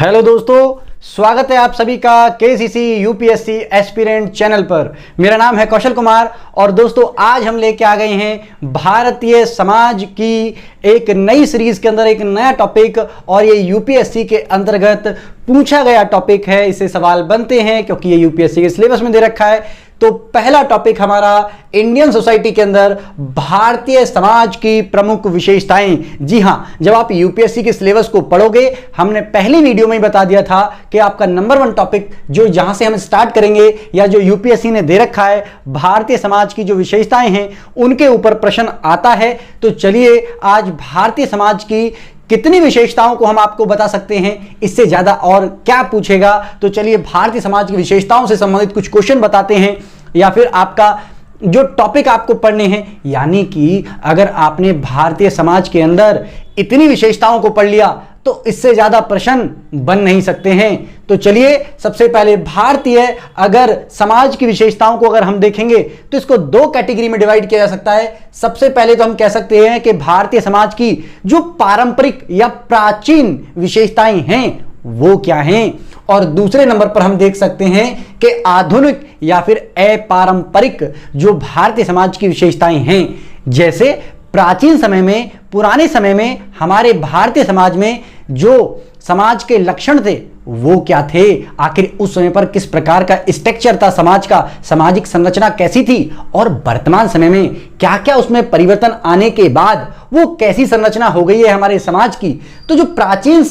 Hello दोस्तों, स्वागत है आप सभी का केसीसी यूपीएससी एस्पिरेंट चैनल पर। मेरा नाम है कौशल कुमार और दोस्तों आज हम लेके आ गए हैं भारतीय समाज की एक नई सीरीज के अंदर एक नया टॉपिक। और ये यूपीएससी के अंतर्गत पूछा गया टॉपिक है, इससे सवाल बनते हैं क्योंकि ये यूपीएससी के सिलेबस में दे रखा है। तो पहला टॉपिक हमारा इंडियन सोसाइटी के अंदर भारतीय समाज की प्रमुख विशेषताएं। जी हां, जब आप यूपीएससी के सिलेबस को पढ़ोगे, हमने पहली वीडियो में ही बता दिया था कि आपका नंबर 1 टॉपिक जो जहां से हम स्टार्ट करेंगे या जो यूपीएससी ने दे रखा है, भारतीय समाज की जो विशेषताएं हैं उनके ऊपर प्रश्न आता है। तो चलिए आज भारतीय समाज की कितनी विशेषताओं को हम आपको बता सकते हैं, इससे ज्यादा और क्या पूछेगा। तो चलिए भारतीय समाज की विशेषताओं से संबंधित कुछ क्वेश्चन बताते हैं या फिर आपका जो टॉपिक आपको पढ़ने हैं। यानी कि अगर आपने भारतीय समाज के अंदर इतनी विशेषताओं को पढ़ लिया तो इससे ज्यादा प्रश्न बन नहीं सकते हैं। तो चलिए सबसे पहले भारतीय अगर समाज की विशेषताओं को अगर हम देखेंगे तो इसको 2 कैटेगरी में डिवाइड किया जा सकता है। सबसे पहले तो हम कह सकते हैं कि भारतीय समाज की जो पारंपरिक या प्राचीन विशेषताएं हैं वो क्या हैं, और दूसरे नंबर पर हम देख सकते हैं कि आधुनिक या फिर अपारंपरिक जो भारतीय समाज की विशेषताएं हैं। जैसे प्राचीन समय में, पुराने समय में हमारे भारतीय समाज में जो समाज के लक्षण थे वो क्या थे, आखिर उस समय पर किस प्रकार का स्ट्रक्चर था समाज का, सामाजिक संरचना कैसी थी, और वर्तमान समय में क्या क्या उसमें परिवर्तन आने के बाद वो कैसी संरचना हो गई है हमारे समाज की। तो जो प्राचीन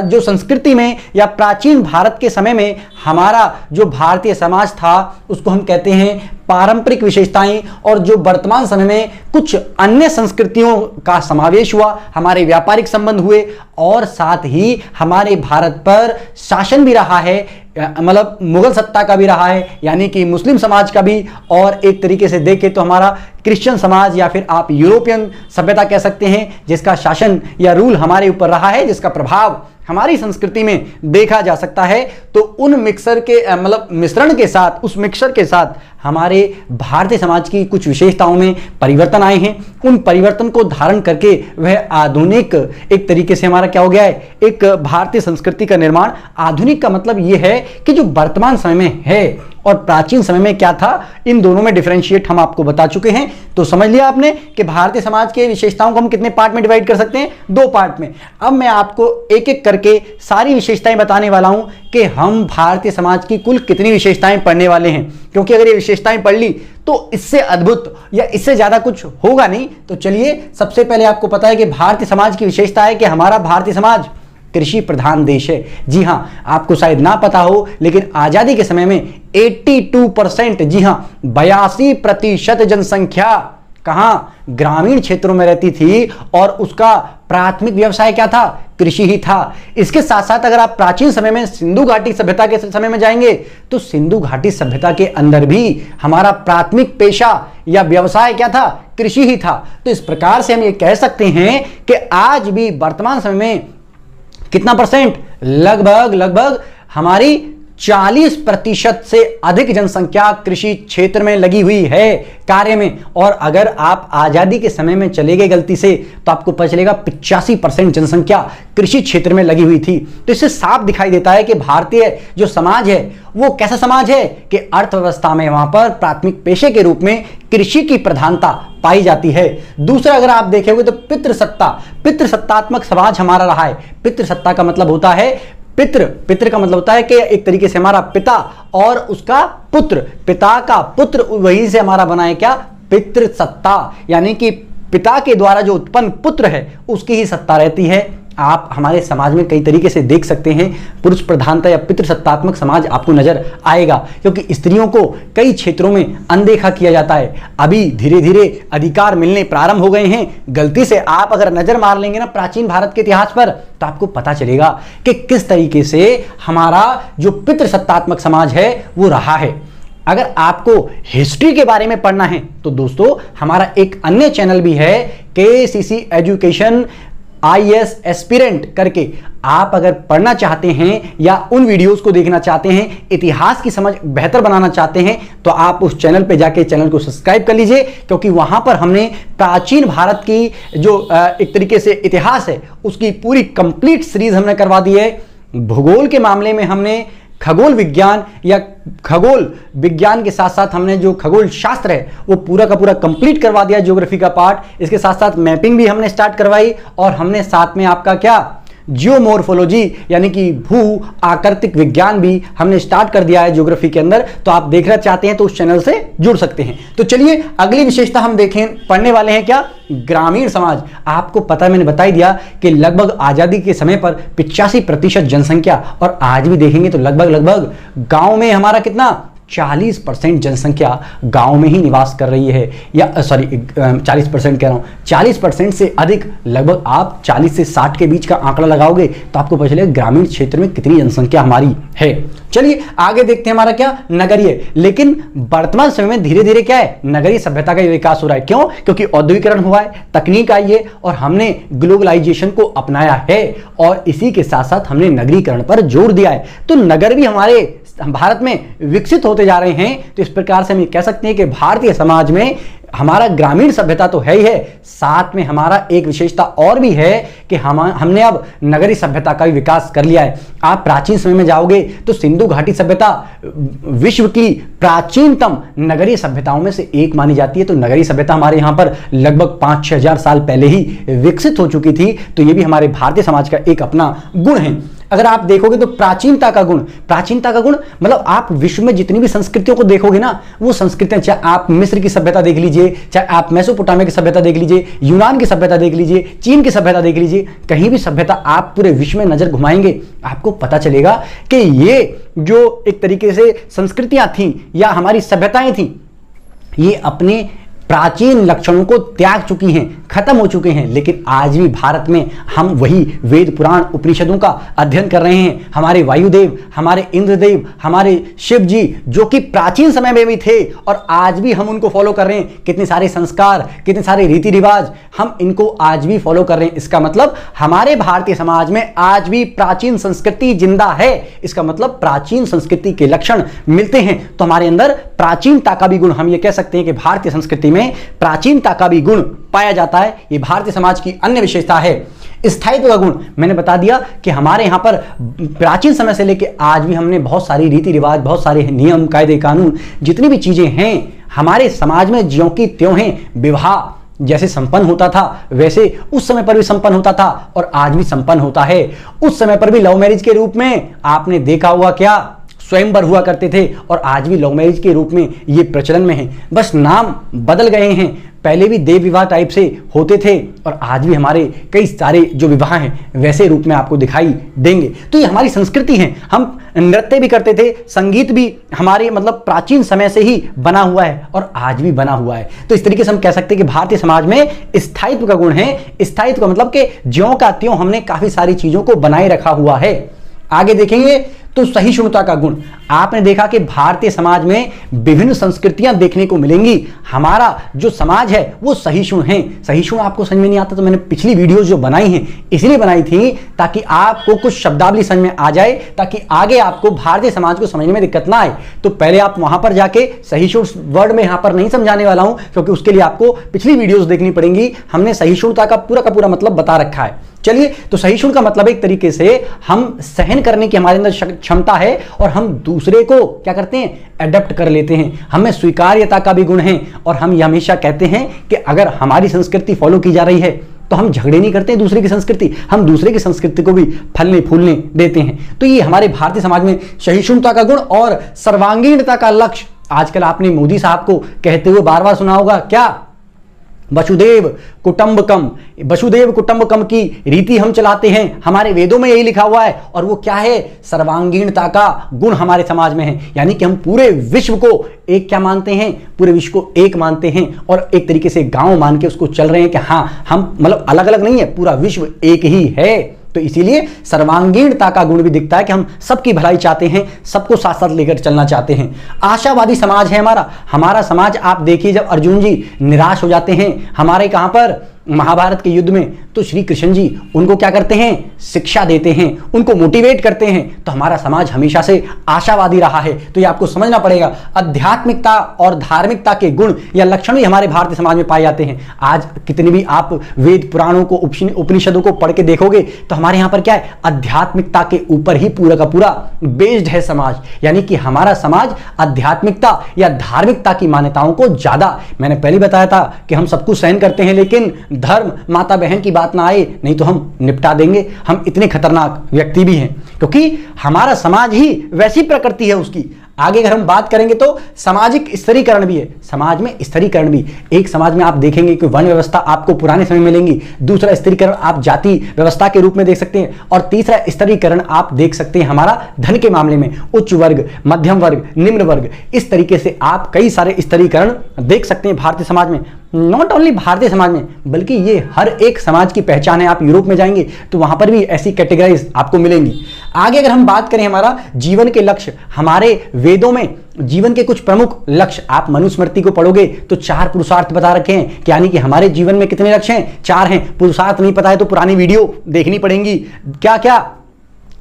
जो संस्कृति में या प्राचीन भारत के समय में हमारा जो भारतीय समाज था उसको हम कहते हैं पारंपरिक विशेषताएं, और जो वर्तमान समय में कुछ अन्य संस्कृतियों का समावेश हुआ, हमारे व्यापारिक संबंध हुए और साथ ही हमारे भारत पर शासन भी रहा है, मतलब मुगल सत्ता का भी रहा है, यानी कि मुस्लिम समाज का भी, और एक तरीके से देखें तो हमारा क्रिश्चियन समाज या फिर आप यूरोपियन सभ्यता कह सकते हैं, जिसका शासन या रूल हमारे ऊपर रहा है, जिसका प्रभाव हमारी संस्कृति में देखा जा सकता है। तो उन मिक्सर के मतलब मिश्रण के साथ, उस मिक्सर के साथ हमारे भारतीय समाज की कुछ विशेषताओं में परिवर्तन आए हैं। उन परिवर्तन को धारण करके वह आधुनिक एक तरीके से हमारा क्या हो गया है, एक भारतीय संस्कृति का निर्माण। आधुनिक का मतलब यह है कि जो वर्तमान समय में है और प्राचीन समय में क्या था, इन दोनों में डिफरेंशिएट हम आपको बता चुके हैं। तो समझ लिया आपने कि भारतीय समाज के विशेषताओं को हम कितने पार्ट में डिवाइड कर सकते हैं, 2 पार्ट में। अब मैं आपको एक एक करके सारी विशेषताएं बताने वाला हूं कि हम भारतीय समाज की कुल कितनी विशेषताएं पढ़ने वाले हैं, क्योंकि अगर ये विशेषताएं पढ़ ली तो इससे अद्भुत या इससे ज्यादा कुछ होगा नहीं। तो चलिए सबसे पहले आपको पता है कि भारतीय समाज की विशेषता है कि हमारा भारतीय समाज कृषि प्रधान देश है। जी हां, आपको शायद ना पता हो लेकिन आजादी के समय में 82%, जी हां 82% जनसंख्या कहां, ग्रामीण क्षेत्रों में रहती थी और उसका प्राथमिक व्यवसाय क्या था, कृषि ही था। इसके साथ साथ अगर आप प्राचीन समय में सिंधु घाटी सभ्यता के समय में जाएंगे तो सिंधु घाटी सभ्यता के अंदर भी हमारा प्राथमिक पेशा या व्यवसाय क्या था, कृषि ही था। तो इस प्रकार से हम ये कह सकते हैं कि आज भी वर्तमान समय में कितना परसेंट, लगभग हमारी 40% से अधिक जनसंख्या कृषि क्षेत्र में लगी हुई है कार्य में। और अगर आप आजादी के समय में चले गए गलती से तो आपको पता चलेगा 85% जनसंख्या कृषि क्षेत्र में लगी हुई थी। तो इससे साफ दिखाई देता है कि भारतीय जो समाज है वो कैसा समाज है कि अर्थव्यवस्था में वहां पर प्राथमिक पेशे के रूप में कृषि की प्रधानता पाई जाती है। दूसरा अगर आप देखेंगे तो पितृसत्तात्मक समाज हमारा रहा है। पितृसत्ता का मतलब होता है पितृ का मतलब होता है कि एक तरीके से हमारा पिता और उसका पुत्र, पिता का पुत्र, वही से हमारा बना है क्या, पितृसत्ता। यानी कि पिता के द्वारा जो उत्पन्न पुत्र है उसकी ही सत्ता रहती है। आप हमारे समाज में कई तरीके से देख सकते हैं पुरुष प्रधानता या पितृसत्तात्मक समाज आपको नजर आएगा, क्योंकि स्त्रियों को कई क्षेत्रों में अनदेखा किया जाता है। अभी धीरे धीरे अधिकार मिलने प्रारंभ हो गए हैं। गलती से आप अगर नजर मार लेंगे ना प्राचीन भारत के इतिहास पर तो आपको पता चलेगा कि किस तरीके से हमारा जो पितृसत्तात्मक समाज है वो रहा है। अगर आपको हिस्ट्री के बारे में पढ़ना है तो दोस्तों हमारा एक अन्य चैनल भी है, केसीसी एजुकेशन IAS एस्पिरेंट करके। आप अगर पढ़ना चाहते हैं या उन वीडियोस को देखना चाहते हैं, इतिहास की समझ बेहतर बनाना चाहते हैं, तो आप उस चैनल पे जाके चैनल को सब्सक्राइब कर लीजिए, क्योंकि वहां पर हमने प्राचीन भारत की जो एक तरीके से इतिहास है उसकी पूरी कंप्लीट सीरीज हमने करवा दी है। भूगोल के मामले में हमने खगोल विज्ञान या खगोल विज्ञान के साथ साथ हमने जो खगोल शास्त्र है वो पूरा का पूरा कंप्लीट करवा दिया, ज्योग्राफी का पार्ट। इसके साथ साथ मैपिंग भी हमने स्टार्ट करवाई और हमने साथ में आपका क्या जियोमॉर्फोलॉजी यानी कि भू आकृतिक विज्ञान भी हमने स्टार्ट कर दिया है ज्योग्राफी के अंदर। तो आप देखना चाहते हैं तो उस चैनल से जुड़ सकते हैं। तो चलिए अगली विशेषता हम देखें, पढ़ने वाले हैं क्या, ग्रामीण समाज। आपको पता है, मैंने बता ही दिया कि लगभग आजादी के समय पर 85% जनसंख्या, और आज भी देखेंगे तो लगभग गांव में हमारा कितना 40% जनसंख्या गांव में ही निवास कर रही है, या सॉरी 40% कह रहा हूं, 40% से अधिक, लगभग आप 40 से 60 के बीच का आंकड़ा लगाओगे तो आपको पता चलेगा ग्रामीण क्षेत्र में कितनी जनसंख्या हमारी है। चलिए आगे देखते हैं हमारा क्या नगरीय। लेकिन वर्तमान समय में धीरे धीरे क्या है, नगरीय सभ्यता का विकास हो रहा है। क्यों? क्योंकि औद्योगिकरण हुआ है, तकनीक आई है और हमने ग्लोबलाइजेशन को अपनाया है और इसी के साथ साथ हमने नगरीकरण पर जोर दिया है। तो नगर भी हमारे भारत में विकसित होते जा रहे हैं। तो इस प्रकार से हम कह सकते हैं कि भारतीय समाज में हमारा ग्रामीण सभ्यता तो है ही है, साथ में हमारा एक विशेषता और भी है कि हमने अब नगरीय सभ्यता का भी विकास कर लिया है। आप प्राचीन समय में जाओगे तो सिंधु घाटी सभ्यता विश्व की प्राचीनतम नगरीय सभ्यताओं में से एक मानी जाती है। तो नगरीय सभ्यता हमारे यहाँ पर लगभग 5-6 हजार साल पहले ही विकसित हो चुकी थी। तो ये भी हमारे भारतीय समाज का एक अपना गुण है। अगर आप देखोगे तो प्राचीनता का गुण मतलब आप विश्व में जितनी भी संस्कृतियों को देखोगे ना, वो संस्कृतियां, चाहे आप मिस्र की सभ्यता देख लीजिए, चाहे आप मेसोपोटामिया की सभ्यता देख लीजिए, यूनान की सभ्यता देख लीजिए, चीन की सभ्यता देख लीजिए, कहीं भी सभ्यता आप पूरे विश्व में नजर घुमाएंगे आपको पता चलेगा कि ये जो एक तरीके से संस्कृतियां थी या हमारी सभ्यताएं थी, ये अपने प्राचीन लक्षणों को त्याग चुकी हैं, खत्म हो चुके हैं। लेकिन आज भी भारत में हम वही वेद पुराण उपनिषदों का अध्ययन कर रहे हैं। हमारे वायुदेव, हमारे इंद्रदेव, हमारे शिव जी जो कि प्राचीन समय में भी थे और आज भी हम उनको फॉलो कर रहे हैं। कितने सारे संस्कार, कितने सारे रीति रिवाज हम इनको आज भी फॉलो कर रहे हैं। इसका मतलब हमारे भारतीय समाज में आज भी प्राचीन संस्कृति जिंदा है। इसका मतलब प्राचीन संस्कृति के लक्षण मिलते हैं। तो हमारे अंदर प्राचीनता का भी गुण, हम ये कह सकते हैं कि भारतीय संस्कृति में प्राचीनता का भी गुण पाया जाता है। यह भारतीय समाज की अन्य विशेषता है। स्थायित्व का गुण मैंने बता दिया कि हमारे यहां पर प्राचीन समय से लेकर आज भी हमने बहुत सारी रीति रिवाज, बहुत सारे नियम, कायदे, कानून, जितनी भी चीजें हैं हमारे समाज में ज्यों की त्यों हैं। विवाह जैसे संपन्न होता था वैसे उस समय पर भी संपन्न होता था और आज भी संपन्न होता है। उस समय पर भी लव मैरिज के रूप में आपने देखा हुआ क्या, स्वयंवर हुआ करते थे और आज भी लव मैरिज के रूप में ये प्रचलन में है। बस नाम बदल गए हैं। पहले भी देव विवाह टाइप से होते थे और आज भी हमारे कई सारे जो विवाह हैं वैसे रूप में आपको दिखाई देंगे। तो ये हमारी संस्कृति है। हम नृत्य भी करते थे, संगीत भी हमारे मतलब प्राचीन समय से ही बना हुआ है और आज भी बना हुआ है। तो इस तरीके से हम कह सकते हैं कि भारतीय समाज में स्थायित्व का गुण है। स्थायित्व का मतलब कि ज्यों का त्यों हमने काफी सारी चीजों को बनाए रखा हुआ है। आगे देखेंगे तो सहिष्णुता का गुण। आपने देखा कि भारतीय समाज में विभिन्न संस्कृतियां देखने को मिलेंगी। हमारा जो समाज है वो सहिष्णु है। सहिष्णु आपको समझ में नहीं आता तो मैंने पिछली वीडियोस जो बनाई हैं इसलिए बनाई थी ताकि आपको कुछ शब्दावली समझ में आ जाए, ताकि आगे आपको भारतीय समाज को समझने में दिक्कत ना आए। तो पहले आप वहां पर जाके सहिष्णु वर्ड में यहां पर नहीं समझाने वाला हूं क्योंकि उसके लिए आपको पिछली वीडियोस देखनी पड़ेंगी। हमने सहिष्णुता का पूरा मतलब बता रखा है। चलिए, तो सहिष्णु का मतलब एक तरीके से हम सहन करने की हमारे अंदर क्षमता है और हम दूसरे को क्या करते हैं, अडॉप्ट कर लेते हैं। हमें स्वीकार्यता का भी गुण है और हम ये हमेशा कहते हैं कि अगर हमारी संस्कृति फॉलो की जा रही है तो हम झगड़े नहीं करते हैं दूसरे की संस्कृति, हम दूसरे की संस्कृति को भी फलने फूलने देते हैं। तो ये हमारे भारतीय समाज में सहिष्णुता का गुण और सर्वांगीणता का लक्ष्य। आजकल आपने मोदी साहब को कहते हुए बार बार सुना होगा क्या, वसुदेव कुटुंबकम की रीति हम चलाते हैं। हमारे वेदों में यही लिखा हुआ है और वो क्या है, सर्वांगीणता का गुण हमारे समाज में है। यानी कि हम पूरे विश्व को एक क्या मानते हैं, पूरे विश्व को एक मानते हैं और एक तरीके से गांव मान के उसको चल रहे हैं कि हाँ हम मतलब अलग अलग नहीं है, पूरा विश्व एक ही है। तो इसीलिए सर्वांगीणता का गुण भी दिखता है कि हम सबकी भलाई चाहते हैं, सबको साथ साथ लेकर चलना चाहते हैं। आशावादी समाज है हमारा समाज। आप देखिए जब अर्जुन जी निराश हो जाते हैं, हमारे कहां पर महाभारत के युद्ध में, तो श्री कृष्ण जी उनको क्या करते हैं, शिक्षा देते हैं, उनको मोटिवेट करते हैं। तो हमारा समाज हमेशा से आशावादी रहा है। तो ये आपको समझना पड़ेगा, आध्यात्मिकता और धार्मिकता के गुण या लक्षण भी हमारे भारतीय समाज में पाए जाते हैं। आज कितने भी आप वेद पुराणों को, उपनिषदों को पढ़ के देखोगे तो हमारे यहाँ पर क्या है, आध्यात्मिकता के ऊपर ही पूरा का पूरा बेस्ड है समाज। यानी कि हमारा समाज आध्यात्मिकता या धार्मिकता की मान्यताओं को ज्यादा, मैंने पहले बताया था कि हम सब कुछ सहन करते हैं, लेकिन धर्म माता बहन की बात ना आए नहीं तो हम निपटा देंगे। हम इतने खतरनाक व्यक्ति भी हैं क्योंकि हमारा समाज ही वैसी प्रकृति है उसकी। आगे अगर हम बात करेंगे तो सामाजिक स्तरीकरण भी है, समाज में स्तरीकरण भी। एक समाज में आप देखेंगे कि वर्ण व्यवस्था आपको पुराने समय में मिलेंगी, दूसरा स्तरीकरण आप जाति व्यवस्था के रूप में देख सकते हैं, और तीसरा स्तरीकरण आप देख सकते हैं हमारा धन के मामले में, उच्च वर्ग, मध्यम वर्ग, निम्न वर्ग। इस तरीके से आप कई सारे स्तरीकरण देख सकते हैं भारतीय समाज में। नॉट ओनली भारतीय समाज में बल्कि ये हर एक समाज की पहचान है। आप यूरोप में जाएंगे तो वहां पर भी ऐसी कैटेगराइज आपको मिलेंगी। आगे अगर हम बात करें हमारा जीवन के लक्ष्य, हमारे वेदों में जीवन के कुछ प्रमुख लक्ष्य, आप मनुस्मृति को पढ़ोगे तो 4 पुरुषार्थ बता रखे हैं कि यानी कि हमारे जीवन में कितने लक्ष्य हैं, 4 हैं। पुरुषार्थ नहीं पता है तो पुरानी वीडियो देखनी पड़ेंगी। क्या क्या,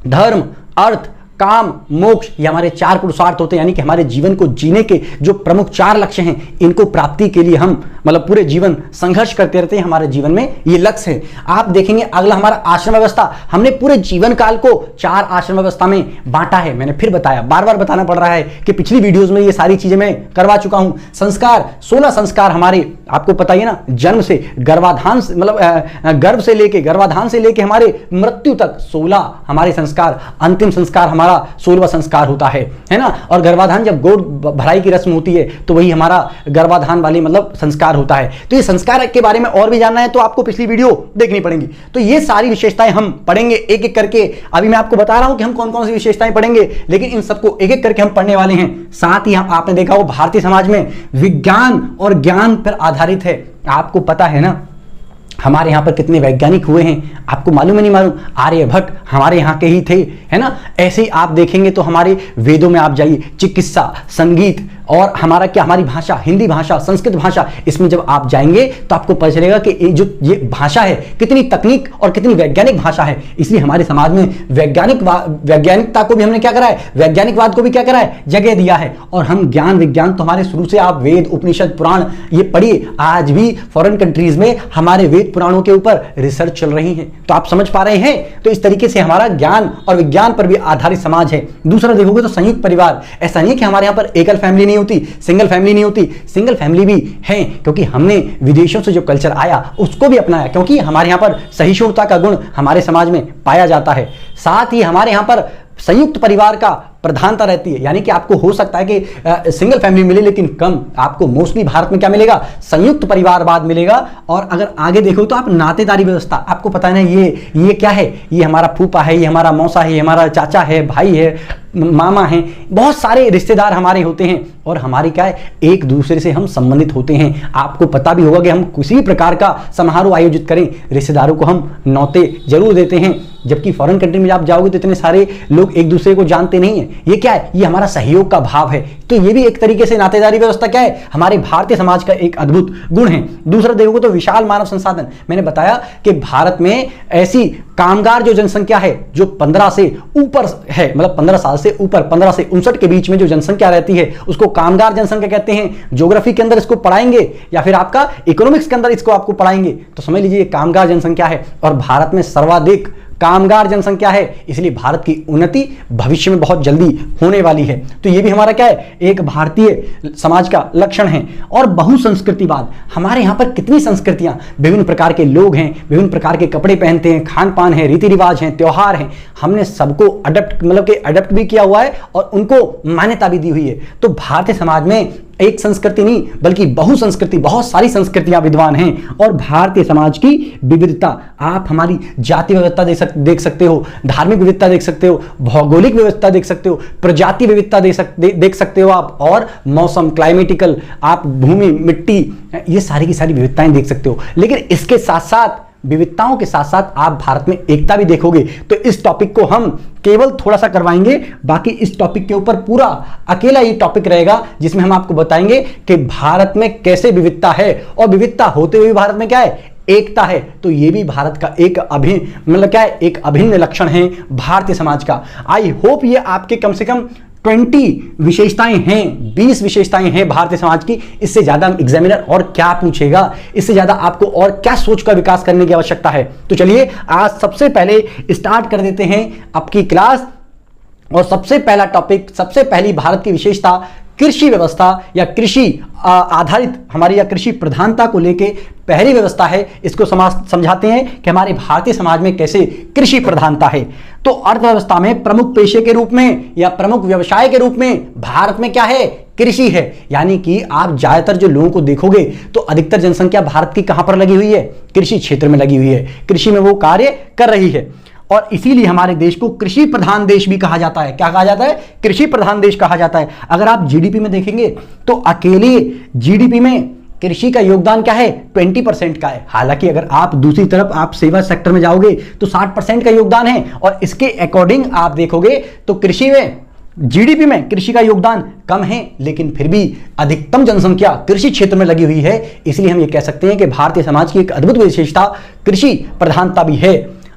धर्म, अर्थ, काम, मोक्ष, ये हमारे 4 पुरुषार्थ होते हैं। यानी कि हमारे जीवन को जीने के जो प्रमुख 4 लक्ष्य हैं, इनको प्राप्ति के लिए हम मतलब पूरे जीवन संघर्ष करते रहते हैं। हमारे जीवन में ये लक्ष्य है। आप देखेंगे अगला हमारा आश्रम व्यवस्था, हमने पूरे जीवन काल को 4 आश्रम व्यवस्था में बांटा है। मैंने फिर बताया, बार बार बताना पड़ रहा है कि पिछली वीडियोस में ये सारी चीजें मैं करवा चुका हूं। संस्कार, 16 संस्कार हमारे, आपको पता ही है ना, जन्म से गर्भाधान मतलब गर्भ से लेके गर्भाधान से लेके हमारे मृत्यु तक 16 हमारे संस्कार, अंतिम संस्कार हमारा 16वां संस्कार होता है ना। और गर्भाधान जब गोद भराई की रस्म होती है तो वही हमारा गर्भाधान वाली मतलब संस्कार होता है। तो ये संस्कार के बारे में और भी जानना है तो आपको पिछली वीडियो देखनी पड़ेगी। तो ये सारी विशेषताएं हम पढ़ेंगे एक एक करके। अभी मैं आपको बता रहा हूं कि हम कौन कौन सी विशेषताएं पढ़ेंगे, लेकिन इन सबको एक एक करके हम पढ़ने वाले हैं। साथ ही आपने देखा हो भारतीय समाज में विज्ञान और ज्ञान पर आधारित है। आपको पता है ना हमारे यहाँ पर कितने वैज्ञानिक हुए हैं, आपको मालूम है नहीं मालूम? आर्यभट्ट हमारे यहाँ के ही थे, है ना। ऐसे ही आप देखेंगे तो हमारे वेदों में आप जाइए, चिकित्सा, संगीत और हमारा क्या, हमारी भाषा, हिंदी भाषा, संस्कृत भाषा, इसमें जब आप जाएंगे तो आपको पता चलेगा कि ये भाषा है कितनी तकनीक और कितनी वैज्ञानिक भाषा है। इसलिए हमारे समाज में वैज्ञानिकता को भी हमने क्या करा है, वैज्ञानिकवाद को भी क्या करा है, जगह दिया है। और हम ज्ञान विज्ञान तो हमारे शुरू से, आप वेद, उपनिषद, पुराण ये पढ़िए। आज भी फॉरेन कंट्रीज में हमारे वेद पुराणों के ऊपर रिसर्च चल रही है, तो आप समझ पा रहे हैं। तो इस तरीके से हमारा ज्ञान और विज्ञान पर भी आधारित समाज है। दूसरा देखोगे तो संयुक्त परिवार, ऐसा नहीं है कि हमारे यहाँ पर एकल फैमिली नहीं होती, सिंगल फैमिली नहीं होती, सिंगल फैमिली भी है, क्योंकि हमने विदेशों से जो कल्चर आया उसको भी अपनाया, क्योंकि हमारे यहाँ पर सहिष्णुता का गुण हमारे समाज में पाया जाता है। साथ ही हमारे यहाँ पर संयुक्त परिवार का प्रधानता रहती है। यानी कि आपको हो सकता है कि सिंगल फैमिली मिले, लेकिन कम आपको मोस्टली भारत में क्या मिलेगा, संयुक्त परिवारवाद मिलेगा। और अगर आगे देखो तो आप नातेदारी व्यवस्था, आपको पता है ना, ये क्या है, ये हमारा फूफा है, ये हमारा मौसा है, ये हमारा चाचा है, भाई है, मामा है, बहुत सारे रिश्तेदार हमारे होते हैं और हमारी क्या है, एक दूसरे से हम संबंधित होते हैं। आपको पता भी होगा कि हम किसी भी प्रकार का समारोह आयोजित करें, रिश्तेदारों को हम न्योते जरूर देते हैं। जबकि फॉरेन कंट्री में आप जाओगे तो इतने सारे लोग एक दूसरे को जानते नहीं है। ये क्या है, ये हमारा सहयोग का भाव है। तो ये भी एक तरीके से नातेदारी व्यवस्था क्या है, हमारे भारतीय समाज का एक अद्भुत गुण है। दूसरा देखोगे तो विशाल मानव संसाधन, मैंने बताया कि भारत में ऐसी कामगार जो जनसंख्या है जो 15 से ऊपर है, मतलब 15 साल से ऊपर, 15 से 59 के बीच में जो जनसंख्या रहती है उसको कामगार जनसंख्या कहते हैं। ज्योग्राफी के अंदर इसको पढ़ाएंगे या फिर आपका इकोनॉमिक्स के अंदर इसको आपको पढ़ाएंगे, तो समझ लीजिए कामगार जनसंख्या है। और भारत में सर्वाधिक कामगार जनसंख्या है, इसलिए भारत की उन्नति भविष्य में बहुत जल्दी होने वाली है। तो ये भी हमारा क्या है, एक भारतीय समाज का लक्षण है। और बहुसंस्कृतिवाद, हमारे यहाँ पर कितनी संस्कृतियां, विभिन्न प्रकार के लोग हैं, विभिन्न प्रकार के कपड़े पहनते हैं, खान पान है, रीति रिवाज हैं, त्योहार हैं, हमने सबको अडप्ट भी किया हुआ है और उनको मान्यता भी दी हुई है। तो भारतीय समाज में एक संस्कृति नहीं बल्कि बहुसंस्कृति, बहुत सारी संस्कृतियां विद्वान हैं। और भारतीय समाज की विविधता, आप हमारी जाति विविधता देख सकते हो, धार्मिक विविधता देख सकते हो, भौगोलिक विविधता देख सकते हो, प्रजाति विविधता देख सकते हो आप, और मौसम, क्लाइमेटिकल, आप भूमि, मिट्टी, ये सारी की सारी विविधताएं देख सकते हो। लेकिन इसके साथ साथ, विविधताओं के साथ साथ आप भारत में एकता भी देखोगे। तो इस टॉपिक को हम केवल थोड़ा सा करवाएंगे, बाकी इस टॉपिक के ऊपर पूरा अकेला ये टॉपिक रहेगा जिसमें हम आपको बताएंगे कि भारत में कैसे विविधता है और विविधता होते हुए भारत में क्या है, एकता है, तो ये भी भारत का एक मतलब क्या है, एक अभिन्न लक्षण है भारतीय समाज का। आई होप ये आपके कम से कम 20 विशेषताएं हैं, 20 विशेषताएं हैं भारतीय समाज की। इससे ज्यादा एग्जामिनर और क्या पूछेगा, इससे ज्यादा आपको और क्या सोच का विकास करने की आवश्यकता है। तो चलिए आज सबसे पहले स्टार्ट कर देते हैं आपकी क्लास। और सबसे पहला टॉपिक, सबसे पहली भारत की विशेषता कृषि व्यवस्था या कृषि आधारित हमारी या कृषि प्रधानता को लेके पहली व्यवस्था है। इसको समझाते हैं कि हमारे भारतीय समाज में कैसे कृषि प्रधानता है। तो अर्थव्यवस्था में प्रमुख पेशे के रूप में या प्रमुख व्यवसाय के रूप में भारत में क्या है, कृषि है। यानी कि आप ज्यादातर जो लोगों को देखोगे तो अधिकतर जनसंख्या भारत की कहां पर लगी हुई है, कृषि क्षेत्र में लगी हुई है, कृषि में वो कार्य कर रही है। और इसीलिए हमारे देश को कृषि प्रधान देश भी कहा जाता है। क्या कहा जाता है, कृषि प्रधान देश कहा जाता है। अगर आप जीडीपी में देखेंगे तो अकेले जीडीपी में कृषि का योगदान क्या है, 20% का है। हालांकि अगर आप दूसरी तरफ आप सेवा सेक्टर में जाओगे तो 60% का योगदान है। और इसके अकॉर्डिंग आप देखोगे तो कृषि में, जीडीपी में कृषि का योगदान कम है, लेकिन फिर भी अधिकतम जनसंख्या कृषि क्षेत्र में लगी हुई है। इसलिए हम ये कह सकते हैं कि भारतीय समाज की एक अद्भुत विशेषता कृषि प्रधानता भी है।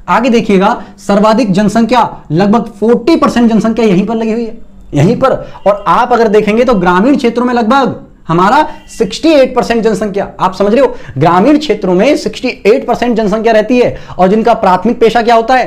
आगे देखिएगा, सर्वाधिक जनसंख्या लगभग 40% जनसंख्या यहीं पर लगी हुई है, यहीं पर। और आप अगर देखेंगे तो ग्रामीण क्षेत्रों में लगभग हमारा 68% जनसंख्या, आप समझ रहे हो, ग्रामीण क्षेत्रों में 68% जनसंख्या रहती है और जिनका प्राथमिक पेशा क्या होता है,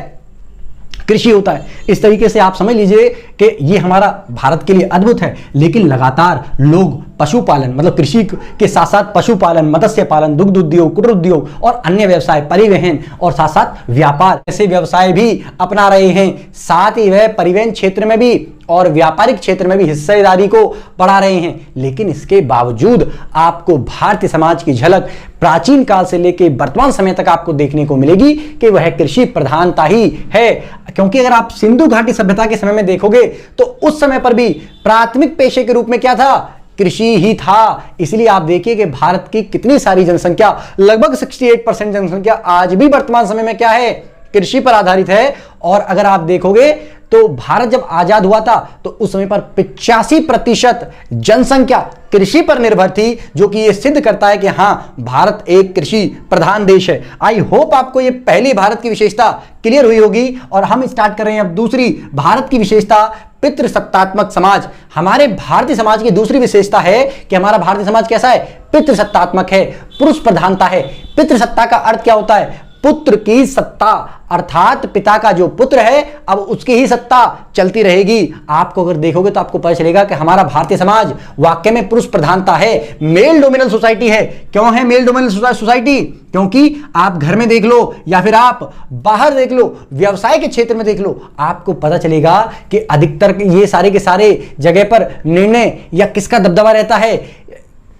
कृषि होता है। इस तरीके से आप समझ लीजिए कि ये हमारा भारत के लिए अद्भुत है। लेकिन लगातार लोग पशुपालन, मतलब कृषि के साथ साथ पशुपालन, मत्स्य पालन, दुग्ध उद्योग, कुटीर उद्योग और अन्य व्यवसाय, परिवहन और साथ साथ व्यापार ऐसे व्यवसाय भी अपना रहे हैं। साथ ही वह परिवहन क्षेत्र में भी और व्यापारिक क्षेत्र में भी हिस्सेदारी को बढ़ा रहे हैं। लेकिन इसके बावजूद आपको भारतीय समाज की झलक प्राचीन काल से लेकर वर्तमान समय तक आपको देखने को मिलेगी कि वह कृषि प्रधानता ही है। क्योंकि अगर आप सिंधु घाटी सभ्यता के समय में देखोगे तो उस समय पर भी प्राथमिक पेशे के रूप में क्या था, कृषि ही था। इसलिए आप देखिए कि भारत की कितनी सारी जनसंख्या, लगभग 68% जनसंख्या आज भी वर्तमान समय में क्या है, कृषि पर आधारित है। और अगर आप देखोगे तो भारत जब आजाद हुआ था तो उस समय पर 85% जनसंख्या कृषि पर निर्भर थी, जो कि यह सिद्ध करता है कि हां, भारत एक कृषि प्रधान देश है। आई होप आपको यह पहली भारत की विशेषता क्लियर हुई होगी। और हम स्टार्ट कर रहे हैं अब दूसरी भारत की विशेषता, पितृसत्तात्मक समाज। हमारे भारतीय समाज की दूसरी विशेषता है कि हमारा भारतीय समाज कैसा है, पितृसत्तात्मक है, पुरुष प्रधानता है। पितृसत्ता का अर्थ क्या होता है, पुत्र की सत्ता, अर्थात पिता का जो पुत्र है अब उसकी ही सत्ता चलती रहेगी। आपको अगर देखोगे तो आपको पता चलेगा कि हमारा भारतीय समाज वाकई में पुरुष प्रधानता है, मेल डोमिनल सोसाइटी है। क्यों है मेल डोमिनल सोसाइटी, क्योंकि आप घर में देख लो या फिर आप बाहर देख लो, व्यवसाय के क्षेत्र में देख लो, आपको पता चलेगा कि अधिकतर ये सारे के सारे जगह पर निर्णय या किसका दबदबा रहता है,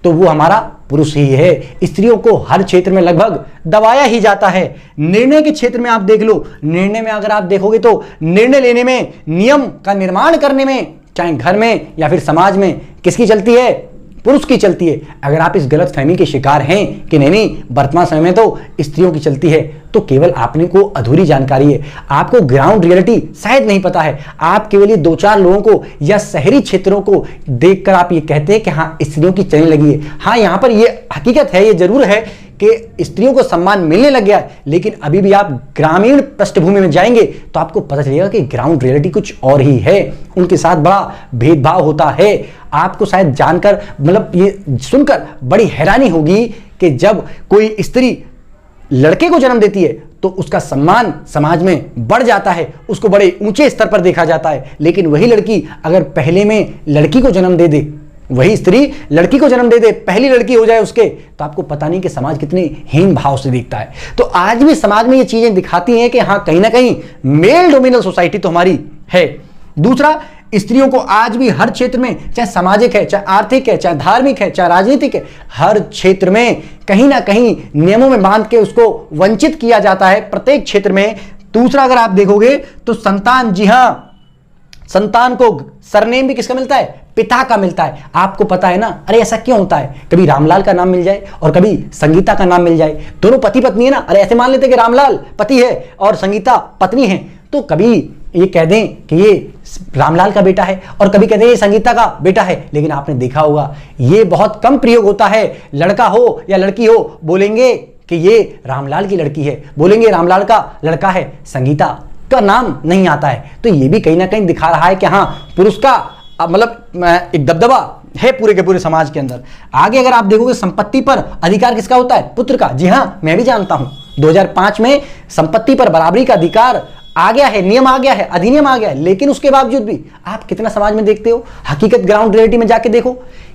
तो वो हमारा पुरुष ही है। स्त्रियों को हर क्षेत्र में लगभग दबाया ही जाता है। निर्णय के क्षेत्र में आप देख लो, निर्णय में अगर आप देखोगे तो निर्णय लेने में, नियम का निर्माण करने में, चाहे घर में या फिर समाज में, किसकी चलती है, पुरुष की चलती है। अगर आप इस गलत फहमी के शिकार हैं कि नहीं वर्तमान समय में तो स्त्रियों की चलती है, तो केवल आपने को अधूरी जानकारी है, आपको ग्राउंड रियलिटी शायद नहीं पता है। आप केवल ये 2-4 लोगों को या शहरी क्षेत्रों को देखकर आप ये कहते हैं कि हाँ, स्त्रियों की चलने लगी है। हाँ, यहां पर ये हकीकत है, ये जरूर है कि स्त्रियों को सम्मान मिलने लग गया है। लेकिन अभी भी आप ग्रामीण पृष्ठभूमि में जाएंगे तो आपको पता चलेगा कि ग्राउंड रियलिटी कुछ और ही है, उनके साथ बड़ा भेदभाव होता है। आपको शायद जानकर, मतलब ये सुनकर बड़ी हैरानी होगी कि जब कोई स्त्री लड़के को जन्म देती है तो उसका सम्मान समाज में बढ़ जाता है, उसको बड़े ऊंचे स्तर पर देखा जाता है। लेकिन वही लड़की अगर पहले में लड़की को जन्म दे दे, वही स्त्री लड़की को जन्म दे दे, पहली लड़की हो जाए उसके, तो आपको पता नहीं कि समाज कितने हीन भाव से देखता है। तो आज भी समाज में ये चीजें दिखाती हैं कि हाँ, कहीं ना कहीं मेल डोमिनल सोसाइटी तो हमारी है। दूसरा, स्त्रियों को आज भी हर क्षेत्र में, चाहे सामाजिक है, चाहे आर्थिक है, चाहे धार्मिक है, चाहे राजनीतिक है, हर क्षेत्र में कहीं ना कहीं नियमों में बांध के उसको वंचित किया जाता है, प्रत्येक क्षेत्र में। दूसरा, अगर आप देखोगे तो संतान, जी हां, संतान को सरनेम भी किसका मिलता है, पिता का मिलता है। आपको पता है ना, अरे ऐसा क्यों होता है, कभी रामलाल का नाम मिल जाए और कभी संगीता का नाम मिल जाए, दोनों पति पत्नी है ना, अरे ऐसे मान लेते कि रामलाल पति है और संगीता पत्नी है, तो कभी ये कह दें कि ये रामलाल का बेटा है और कभी कह दें ये संगीता का बेटा है। लेकिन आपने देखा होगा ये बहुत कम प्रयोग होता है, लड़का हो या लड़की हो बोलेंगे कि ये रामलाल की लड़की है, बोलेंगे रामलाल का लड़का है, संगीता का नाम नहीं आता है। तो ये भी कहीं ना कहीं दिखा रहा है कि हाँ, पुरुष का मतलब एक दबदबा है पूरे के पूरे समाज के अंदर। आगे अगर आप देखोगे संपत्ति पर अधिकार किसका होता है? पुत्र का। जी हाँ, मैं भी जानता हूं 2005 में संपत्ति पर बराबरी का अधिकार आ गया है, नियम आ गया है, अधिनियम आ गया है, लेकिन उसके बावजूद भी आप कितना समाज में देखते हो? हकीकत ग्राउंड रियलिटी में जाके देखो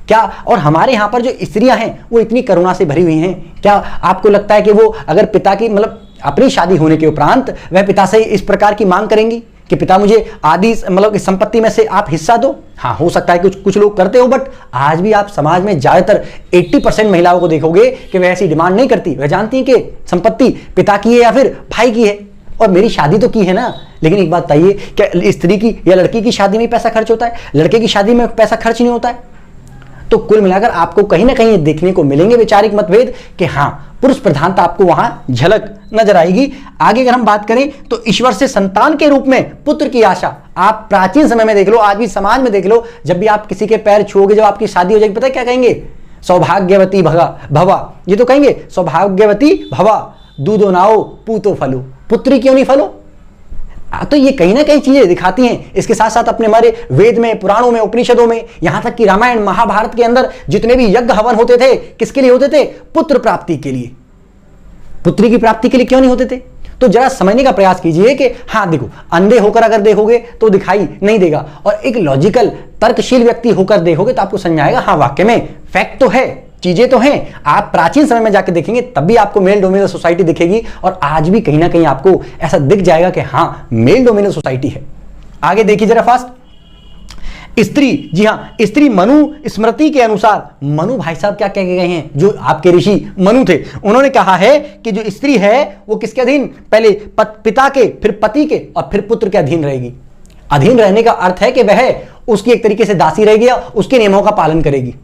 क्या। और हमारे यहां पर जो स्त्रियां हैं वो इतनी करुणा से भरी हुई हैं। क्या आपको लगता है कि वो अगर पिता की मतलब अपनी शादी होने के उपरांत वह पिता से इस प्रकार की मांग करेंगी कि पिता मुझे आधी मतलब इस संपत्ति में से आप हिस्सा दो? हाँ, हो सकता है कुछ लोग करते हो, बट आज भी आप समाज में ज्यादातर 80% महिलाओं को देखोगे कि वह ऐसी डिमांड नहीं करती। वह जानती है कि संपत्ति पिता की है या फिर भाई की है, और मेरी शादी तो की है ना। लेकिन एक बात बताइए, क्या स्त्री की या लड़की की शादी में पैसा खर्च होता है? लड़के की शादी में पैसा खर्च नहीं होता है? तो कुल मिलाकर आपको कहीं ना कहीं देखने को मिलेंगे वैचारिक मतभेद कि हाँ, पुरुष प्रधानता आपको वहां झलक नजर आएगी। आगे अगर हम बात करें तो ईश्वर से संतान के रूप में पुत्र की आशा, आप प्राचीन समय में देख लो, आज भी समाज में देख लो, जब भी आप किसी के पैर छुओगे, जब आपकी शादी हो जाएगी, पता है क्या कहेंगे? सौभाग्यवती भवा। ये तो कहेंगे सौभाग्यवती भवा, दूधो नाओ पूतो फलो, पुत्री क्यों नहीं फलो। तो ये कहीं ना कहीं चीजें दिखाती हैं। इसके साथ साथ अपने हमारे वेद में, पुराणों में, उपनिषदों में, यहां तक कि रामायण महाभारत के अंदर जितने भी यज्ञ हवन होते थे, किसके लिए होते थे? पुत्र प्राप्ति के लिए। पुत्री की प्राप्ति के लिए क्यों नहीं होते थे? तो जरा समझने का प्रयास कीजिए कि हाँ देखो, अंधे होकर अगर देखोगे तो दिखाई नहीं देगा, और एक लॉजिकल तर्कशील व्यक्ति होकर देखोगे तो आपको समझ आएगा हाँ, वाकई में फैक्ट तो है, चीजें तो हैं। आप प्राचीन समय में जाकर देखेंगे तब भी आपको मेल डोमिनेटेड सोसाइटी दिखेगी, और आज भी कहीं ना कहीं आपको ऐसा दिख जाएगा कि हाँ, मेल डोमिनेटेड सोसाइटी है। आगे देखिए जरा फास्ट। स्त्री, जी हाँ, स्त्री मनु स्मृति के अनुसार, मनु भाई साहब क्या कह गए हैं? जो आपके ऋषि मनु थे, उन्होंने कहा है कि जो स्त्री है वो किसके अधीन? पहले पिता के, फिर पति के, और फिर पुत्र के अधीन रहेगी। अधीन रहने का अर्थ है कि वह उसकी एक तरीके से दासी रहेगी, उसके नियमों का पालन करेगी।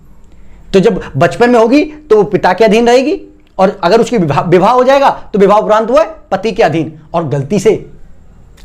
तो जब बचपन में होगी तो वो पिता के अधीन रहेगी, और अगर उसकी विवाह हो जाएगा तो विवाह उपरांत वो पति के अधीन। और गलती से,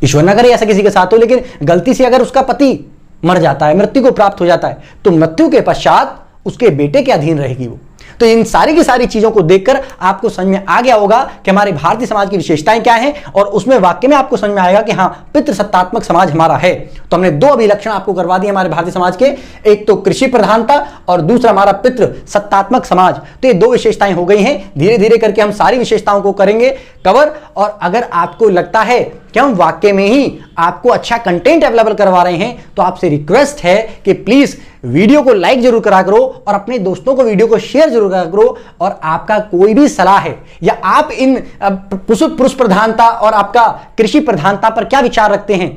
ईश्वर ना करे ऐसा किसी के साथ हो, लेकिन गलती से अगर उसका पति मर जाता है, मृत्यु को प्राप्त हो जाता है, तो मृत्यु के पश्चात उसके बेटे के अधीन रहेगी वो। तो इन सारी की सारी चीजों को देखकर आपको समझ में आ गया होगा कि हमारे भारतीय समाज की विशेषताएं क्या हैं, और उसमें वाकई में आपको समझ में आएगा कि हाँ, पितृसत्तात्मक समाज हमारा है। तो हमने दो अभिलक्षण आपको करवा दिए हमारे भारतीय समाज के, एक तो कृषि प्रधानता और दूसरा हमारा पितृ सत्तात्मक समाज। तो ये दो विशेषताएं हो गई हैं। धीरे धीरे करके हम सारी विशेषताओं को करेंगे कवर, और अगर आपको लगता है कि हम वाकई में ही आपको अच्छा कंटेंट अवेलेबल करवा रहे हैं, तो आपसे रिक्वेस्ट है कि प्लीज वीडियो को लाइक जरूर करा करो, और अपने दोस्तों को वीडियो को शेयर जरूर करा करो। और आपका कोई भी सलाह है, या आप इन पुरुष प्रधानता और आपका कृषि प्रधानता पर क्या विचार रखते हैं,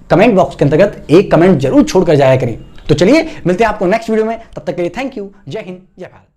कमेंट बॉक्स के अंतर्गत एक कमेंट जरूर छोड़कर जाया करें। तो चलिए मिलते हैं आपको नेक्स्ट वीडियो में, तब तक के लिए थैंक यू। जय हिंद, जय भारत।